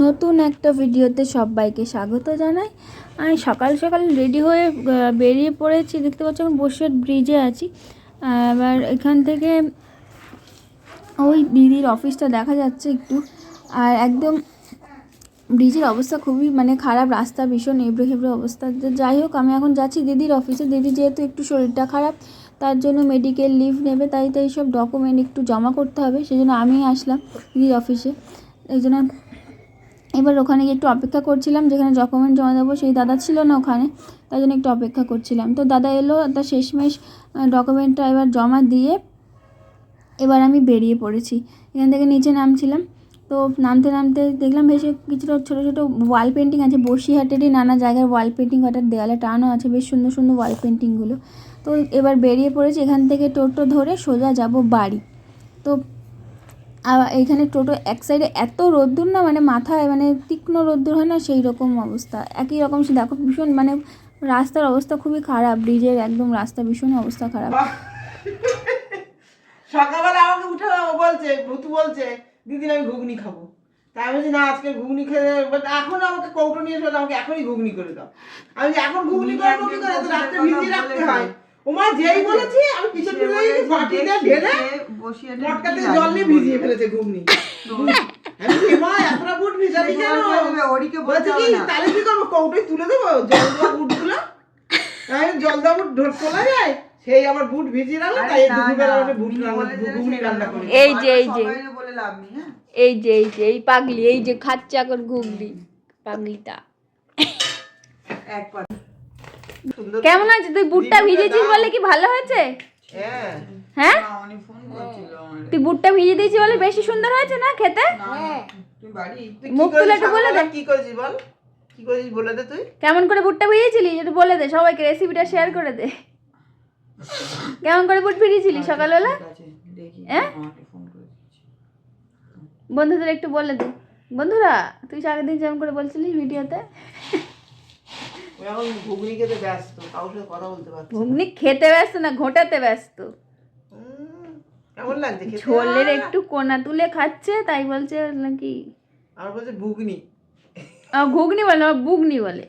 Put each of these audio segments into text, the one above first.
নতুন একটা ভিডিওতে সবাইকে স্বাগত জানাই। আমি সকাল সকাল রেডি হয়ে বেরিয়ে পড়েছি। দেখতে পাচ্ছি আমি বসিরহাট ব্রিজে আছি। এবার এখান থেকে ওই দিদির অফিসটা দেখা যাচ্ছে একটু, আর একদম ব্রিজের অবস্থা খুবই খারাপ, রাস্তা ভীষণ এবড়ো খেবড়ো অবস্থা। যাই হোক, আমি এখন যাচ্ছি দিদির অফিসে। দিদি যেহেতু একটু শরীরটা খারাপ, তার জন্য মেডিকেল লিভ নেবে, তাই সব ডকুমেন্ট একটু জমা করতে হবে, সেই জন্য আমি আসলাম দিদির অফিসে। এই জন্য এবার ওখানে গিয়ে একটু অপেক্ষা করছিলাম, যেখানে ডকুমেন্ট জমা দেবো সেই দাদা ছিল না ওখানে, তাই জন্য একটু অপেক্ষা করছিলাম। তো দাদা এলো, তার শেষমেশ ডকুমেন্টটা এবার জমা দিয়ে এবার আমি বেরিয়ে পড়েছি। এখান থেকে নিচে নামছিলাম, তো নামতে নামতে দেখলাম বেশি কিছুটা ছোটো ছোটো ওয়াল পেন্টিং আছে। বসিরহাটেরই নানা জায়গায় ওয়াল পেন্টিং ওটার দেওয়ালে টানানো আছে, বেশ সুন্দর সুন্দর ওয়াল পেন্টিংগুলো। তো এবার বেরিয়ে পড়েছি। এখান থেকে টোটো ধরে সোজা যাব বাড়ি। তো এইখানে টোটো এক সাইডে এত রোদ্দুর না, মাথায় তীক্ষ্ণ রোদ্দুর হয় না, সেই রকম অবস্থা। একই রকম সে দেখো, ভীষণ রাস্তার অবস্থা খুবই খারাপ, ব্রিজের একদম রাস্তা ভীষণ অবস্থা খারাপ। সকালবেলা আমাকে উঠে বলছে, ভুতু বলছে দিদি আমি ঘুগনি খাবো। তাই আমি বলছি না, আজকে ঘুগনি খেয়ে এখন আমাকে কৌটো নিয়ে এসে আমাকে এখনই ঘুগনি করে দাও। আমি এখন ঘুগনি করবো কি করে, তো রাত্রে ভিজিয়ে রাখতে হয়। ওমা যেই বলেছি আমি পিছন ফিরে বাটিতে ঢেলে মটকাতে জল নিয়ে ভিজিয়ে ফেলেছে ঘুগনি। মা এতটা বুট ভিজাবি কেন? বলছে কি তাহলে কি করবো, কৌটোয় তুলে দেবো জল দেওয়া বুটগুলো? জল দেওয়া বুট তোলা যায়? সেই আমার বুট ভিজিয়ে রাখলো, তাই দুপুরবেলা আমি বুট ঘুগনি রান্না করি। এই যে এই পাগলি, এই যে খাচ্ছে এখন ঘুগনি, পাগলিটা। কেমন আছে? তুই বুটটা ভিজেছিস বলে কি ভালো হয়েছে? হ্যাঁ, তুই বুটটা ভিজে দিয়েছিস বলে বেশি সুন্দর হয়েছে না খেতে? মুখ তুলে একটু বলে দে, কি করেছিস বল, কি করেছিস বলে দে। তুই কেমন করে বুটটা ভিজেছিলি একটু বলে দে, সবাইকে রেসিপিটা শেয়ার করে দে। কেমন করে বুট ভিজিয়েছিলি সকালবেলা? হ্যাঁ, বন্ধুদের একটু বলে দে। বন্ধুরা, তুই আগের দিন যেমন করে বলছিলিস ভিডিওতে, ঘুগনি খেতে ব্যস্ত, কারোর সাথে কথা বলতে পারছি না। ঘুগনি খেতে ব্যস্ত না, ঘোটাতে ব্যস্ত। কেমন লাগছে খেতে? ছোলের একটু কোনা তুলে খাচ্ছে, তাই বলছে নাকি আর বলছে ঘুগনি। ঘুগনি বলে না, বুগনি বলে।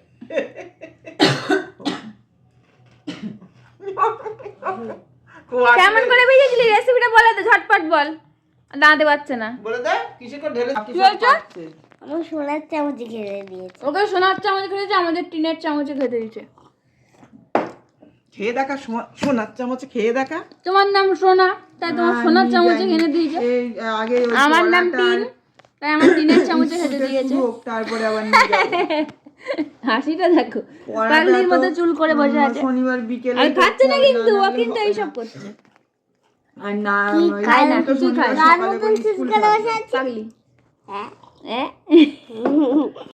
কেমন করে ভেজেছিলি রেসিপিটা বলে দে, ঝটপট বল, দাঁতে পাচ্ছে না। বলে দে কিসে করে ঢেলে কি হয়েছে? আমার সোনার চামচে খেতে দিয়েছে। ওকে সোনার চামচে খেতে দিয়েছে, আমাদের টিনের চামচে খেতে দিয়েছে। খেয়ে দেখা, সোনার চামচে খেয়ে দেখা। তোমার নাম সোনা, তাই তোমার সোনার চামচে খেতে দিয়েছে। আমার নাম টিন, তাই আমার টিনের চামচে খেতে দিয়েছে। তারপরে আবার হাসিটা দেখো, পাগলির মতো চুল করে বসে আছে। শনিবার বিকেলে আর খাচ্ছে না, কিন্তু ও কিন্তু এইসব করছে। আর না খায় না, কিছুই খায় না, আর মতন চুল করে বসে আছে। পাগলি। হ্যাঁ